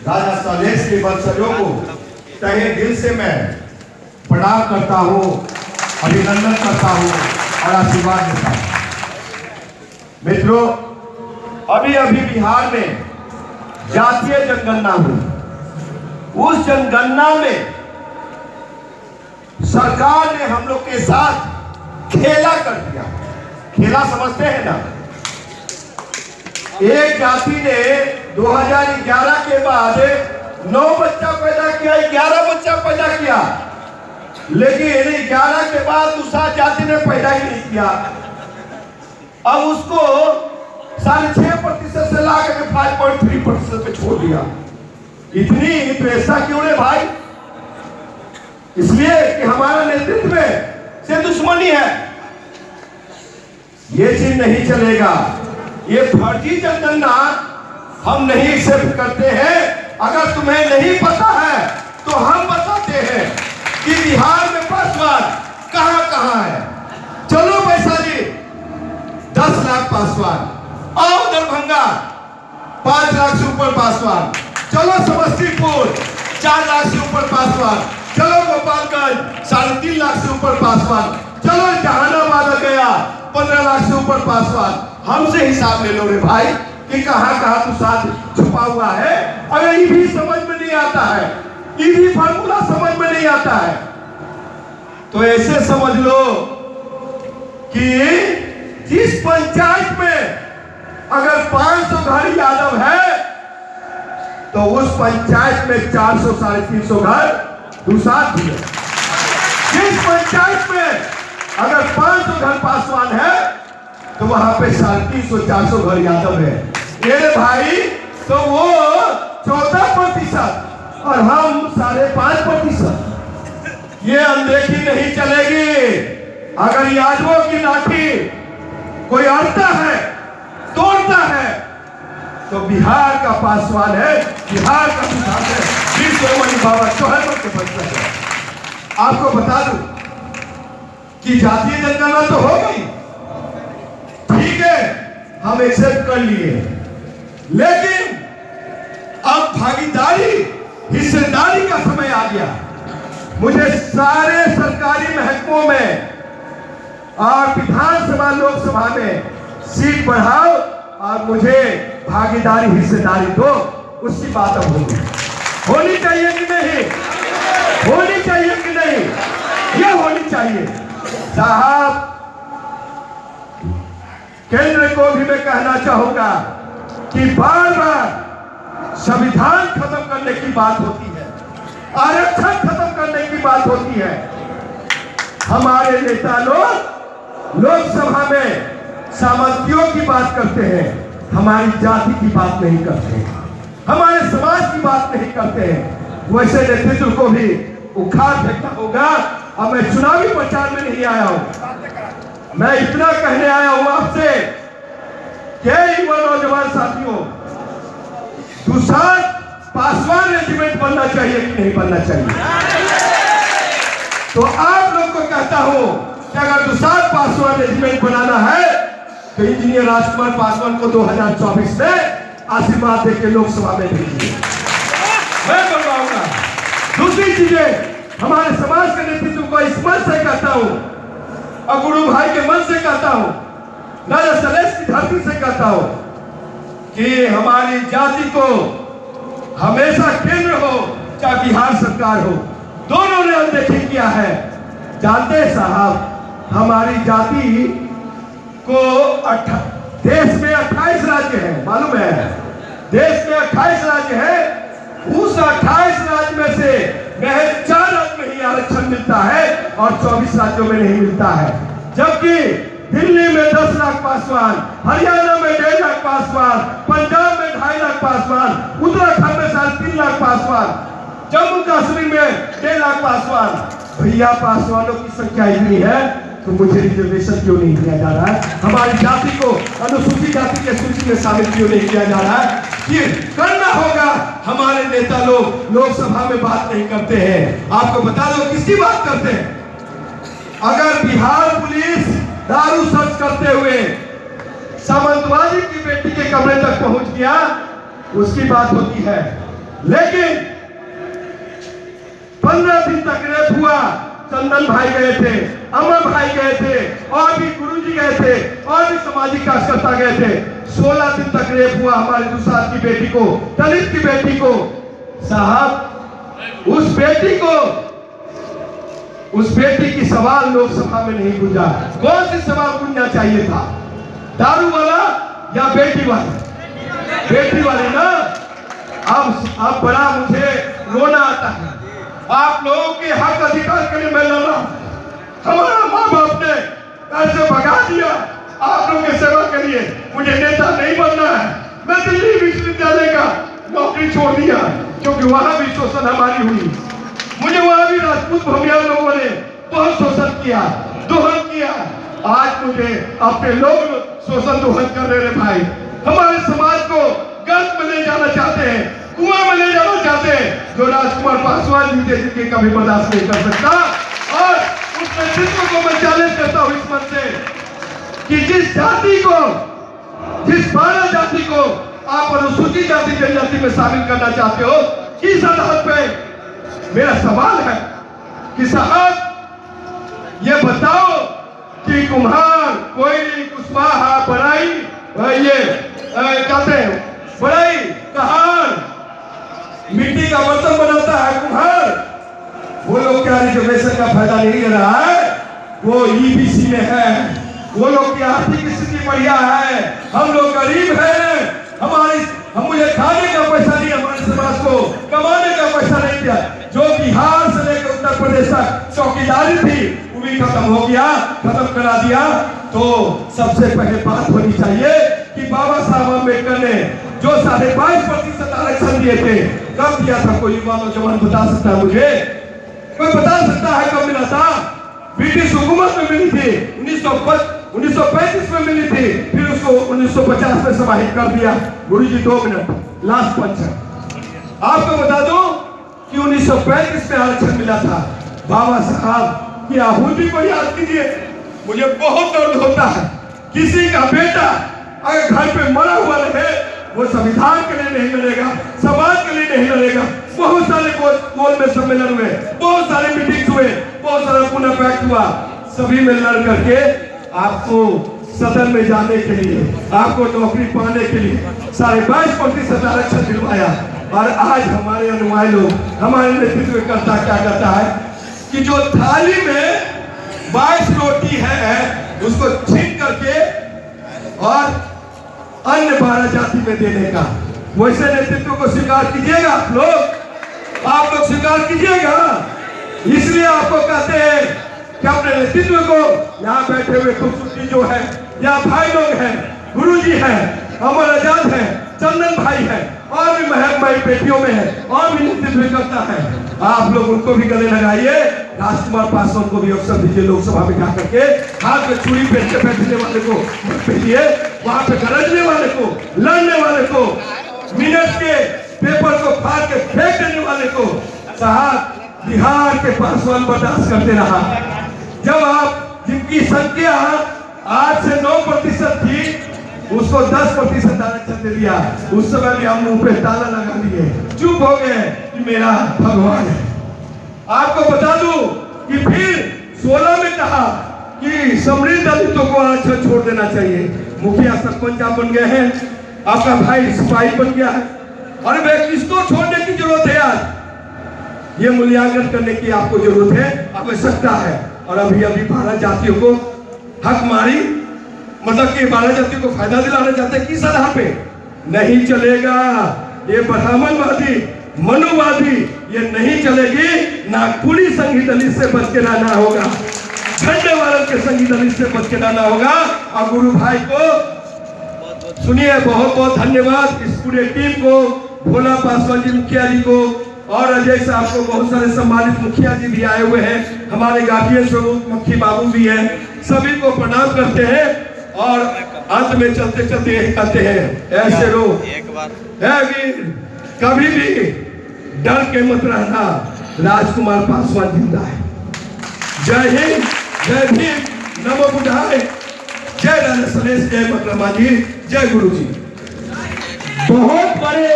राजा Sales के वंशजों को तहे दिल से मैं प्रणाम करता हूँ, अभिनंदन करता हूँ और आशीर्वाद देता हूँ। मित्रों, अभी अभी बिहार में जातीय जनगणना हुई। उस जनगणना में सरकार ने हम लोग के साथ खेला कर दिया। खेला समझते हैं ना? एक जाति ने 2011 के बाद 9 बच्चा पैदा किया, 11 बच्चा पैदा किया, लेकिन 11 के बाद दूसरा जाति ने पैदा ही नहीं किया। अब उसको 6.5% से लाकर 5.3% पे छोड़ दिया। इतनी तो ऐसा क्यों है भाई? इसलिए कि हमारा नेतृत्व से दुश्मनी है। ये चीज नहीं चलेगा। ये फर्जी जनगणना हम नहीं एक्सेप्ट करते हैं। अगर तुम्हें नहीं पता है तो हम बताते हैं कि बिहार में पासवान कहां कहां है। चलो वैशाली 10 लाख पासवान, आओ दरभंगा 5 लाख से ऊपर पासवान, चलो समस्तीपुर 4 लाख से ऊपर पासवान, चलो गोपालगंज 3.5 लाख से ऊपर पासवान, चलो जहानाबाद गया 15 लाख से ऊपर पासवान। हमसे हिसाब ले लो रे भाई कि कहां कहां तू साथ छुपा हुआ है। अगर ये भी समझ में नहीं आता है, ये भी फार्मूला समझ में नहीं आता है, तो ऐसे समझ लो कि जिस पंचायत में अगर 500 घर यादव है तो उस पंचायत में 400 350 घर दुसाध भी है। जिस पंचायत में अगर 500 घर पासवान है तो वहां पे 350 400 घर यादव है। ये भाई तो वो 14% और हम 5.5%। ये अनदेखी नहीं चलेगी। अगर यादवों की लाठी कोई अड़ता है, तोड़ता है, तो बिहार का पासवान है, बिहार का किसान है, वीर शिरोमणि बाबा चौहान के वंशज है। आपको बता दूं कि जातीय जनगणना तो हो गई, ठीक है, हम एक्सेप्ट कर लिए, लेकिन अब भागीदारी, हिस्सेदारी का समय आ गया। मुझे सारे सरकारी महकमों में और विधानसभा लोकसभा में सीट बढ़ाओ और मुझे भागीदारी हिस्सेदारी दो। उसकी बात अब होनी चाहिए कि नहीं? होनी चाहिए कि नहीं? ये होनी चाहिए। साहब, केंद्र को भी मैं कहना चाहूंगा कि बार बार संविधान खत्म करने की बात होती है, आरक्षण खत्म करने की बात होती है। हमारे नेता लोग लोकसभा में सामंतियों की बात करते हैं, हमारी जाति की बात नहीं करते हैं, हमारे समाज की बात नहीं करते हैं। वैसे नेतृत्व को भी उखाड़ फेंकना होगा। अब मैं चुनावी प्रचार में नहीं आया हूं, मैं इतना कहने आया हूं आपसे कि युवा नौजवान साथियों, दुसाध पासवान रेजिमेंट बनना चाहिए कि नहीं बनना चाहिए? तो आप लोग को कहता हूं कि अगर दुसाध पासवान रेजिमेंट बनाना है तो इंजीनियर राजकुमार पासवान को 2024 में आशीर्वाद देकर लोकसभा में भेजिए, मैं बनवाऊंगा। दूसरी चीजें, हमारे समाज के नेतृत्व को इस मन से कहता हूं और गुरु भाई के मन से कहता हूं, राजा सलेश की धरती से कहता हूं कि हमारी जाति को हमेशा केंद्र हो चाहे बिहार सरकार हो, दोनों ने अनदेखी किया है। जानते हैं साहब, हमारी जाति को देश में 28 राज्य है, मालूम है? देश में 28 राज्य है। उस 28 राज्य में से महज 4 राज्य में ही आरक्षण मिलता है और 24 राज्यों में नहीं मिलता है। जबकि दिल्ली में 10 लाख पासवान, हरियाणा में 1.5 लाख पासवान, पंजाब में 2.5 लाख पासवान, उत्तराखंड में 3.5 लाख पासवान, जम्मू कश्मीर में 1.5 लाख पासवान। भैया, पासवानों की संख्या इतनी है तो मुझे रिजर्वेशन क्यों नहीं किया जा रहा है? हमारी जाति को अनुसूचित जाति के सूची में शामिल क्यों नहीं किया जा रहा है? ये करना होगा। हमारे नेता लोग लोकसभा में बात नहीं करते हैं। आपको बता दो किसकी बात करते हैं? अगर बिहार पुलिस दारू सर्च करते हुए सामंतवादी की बेटी के कमरे तक पहुंच गया, उसकी बात होती है। लेकिन 15 दिन तक रेप हुआ। चंदन भाई गए थे, अमर भाई गए थे, और भी गुरुजी गए थे, और भी सामाजिक कार्यकर्ता गए थे। 16 दिन तक रेप हुआ हमारे दुसाद की बेटी को, दलित की बेटी को। साहब, उस बेटी की सवाल लोकसभा में नहीं गूंजा। कौन सी सवाल गूंजना चाहिए था? दारू वाला या बेटी वाली? बेटी वाली ना। अब बड़ा मुझे रोना आता है। आप लोगों के हक अधिकार के लिए मैं लड़ रहा हूं। हमारा माँ बाप ने ऐसे भगा दिया आप लोगों की सेवा के लिए। मुझे नेता नहीं बनना है। मैं दिल्ली विश्वविद्यालय का नौकरी छोड़ दिया क्योंकि वहां भी शोषण हमारी हुई। मुझे वहां भी राजपूत भूमिया लोगों ने बहुत शोषण किया, दोहन किया। आज मुझे अपने लोग शोषण दोहन कर रहे भाई। हमारे समाज को गर्त में ले जाना चाहते हैं, कुआं में ले जाना चाहते हैं, जो राजकुमार पासवान जी थे जिनके कभी बर्दाश्त नहीं कर सकता। और उस नेतृत्व को मैं चैलेंज करता हूं इस मंच से कि जिस जाति को, जिस 12 जाति को आप अनुसूचित जाति जनजाति में शामिल करना चाहते हो, किस आधार पे? मेरा सवाल है कि साहब ये बताओ कि कुम्हार, कोयली, कुशवाहा, बढ़ाई, ये कहते हैं बढ़ाई, कहार, मिट्टी का बर्तन बनाता है कुम्हार, वो लोग क्या रिजर्वेशन का फायदा नहीं ले रहा है? वो ईबीसी में है। वो लोग की आर्थिक स्थिति बढ़िया है, हम लोग गरीब हैं। हम मुझे खाने का पैसा नहीं, हमारे समाज को कमाने का पैसा नहीं दिया। जो बिहार से लेकर उत्तर प्रदेश तक चौकीदारी थी वो भी खत्म हो गया, खत्म करा दिया। तो सबसे पहले बात होनी चाहिए कि बाबा साहब अम्बेडकर ने जो 22.5% आरक्षण दिए थे, कब दिया था? कोई युवा नौजवान बता सकता है मुझे? कोई बता सकता है कब मिला था? ब्रिटिश हुकूमत में मिली थी, 1935 में मिली थी, फिर उसको 1950 में समाहित कर दिया। गुरुजी 2 मिनट लास्ट पंच है। आपको बता दूं कि 1935 में आरक्षण मिला था। बाबा साहब की आहुति को याद कीजिए। मुझे बहुत दर्द होता है, किसी का बेटा अगर घर पे मरा हुआ रहे, वो संविधान के लिए नहीं लड़ेगा, समाज के लिए नहीं लड़ेगा। बहुत सारे गोल में सम्मेलन हुए, बहुत सारे मीटिंग्स हुए, बहुत सारा पुनः पैक्ट हुआ, सभी में लड़ करके आपको सदन में जाने के लिए, आपको नौकरी पाने के लिए 22.5% आरक्षण दिलवाया। और आज हमारे अनुयायी लोग, हमारे नेतृत्व करता क्या करता है कि जो थाली में 22 रोटी है उसको छीन करके और अन्य 12 जाति में देने का। वैसे नेतृत्व को स्वीकार कीजिएगा आप लोग स्वीकार कीजिएगा। इसलिए आपको कहते हैं कि अपने नेतृत्व को, यहाँ बैठे हुए खूबसूरती जो है, यहाँ भाई लोग हैं, गुरुजी हैं, अमर आजाद हैं, चंदन भाई हैं, और भी महंगाई बेटियों में है, और भी नेतृत्व करता है। आप लोग उनको भी गले लगाइए। राजकुमार पासवान को भी अवसर दीजिए लोकसभा में जाकर के। हाथ में छुरी पहनते बैठने वाले को मत भेजिए, वहां पे गरजने वाले को, लड़ने वाले को, मिनट के पेपर को फाड़ के फेंक देने वाले को। साहब, बिहार के पासवान बर्दाश्त करते रहा। जब आप जिनकी संख्या 8 से 9% थी, उसको 10% आरक्षण दे दिया। उस समय भी हम मुंह पे ताला लगा दिए, चुप हो गए कि मेरा भगवान है। आपको बता दूं कि फिर 16 में कहा कि समृद्ध दलितों को आरक्षण छोड़ देना चाहिए। मुखिया सरपंच आप बन गए हैं, आपका भाई सिपाही बन गया है, और वे किसको छोड़ने की जरूरत है? आज ये मूल्यांकन करने की आपको जरूरत है, आवश्यकता है। और अभी 12 जातियों को हक मारी, मतलब कि 12 जातियों को फायदा दिलाना चाहते हैं। किस आधार पे? नहीं चलेगा। ये ब्राह्मणवादी, मनुवादी, ये नहीं चलेगी। नागपुरी संघी दलित से बच के रहना होगा, झंडे वाले के संघी दलित से बच के रहना होगा। और गुरु भाई को सुनिए, बहुत बहुत धन्यवाद इस पूरे टीम को, भोला पासवान जी मुखिया जी को, और अजय साहब को, बहुत सारे सम्मानित मुखिया जी भी आए हुए हैं, हमारे गार्जियन स्वरूप मक्खी बाबू भी हैं, सभी को प्रणाम करते हैं। और अंत में चलते चलते कहते हैं, ऐसे लोग कभी भी डर के मत रहना, राजकुमार पासवान जिंदा है। जय हिंद, जय भीम, नमो बुद्धाय, जय राजा सलेश, जय मकरमा जी, जय गुरु जी। बहुत बड़े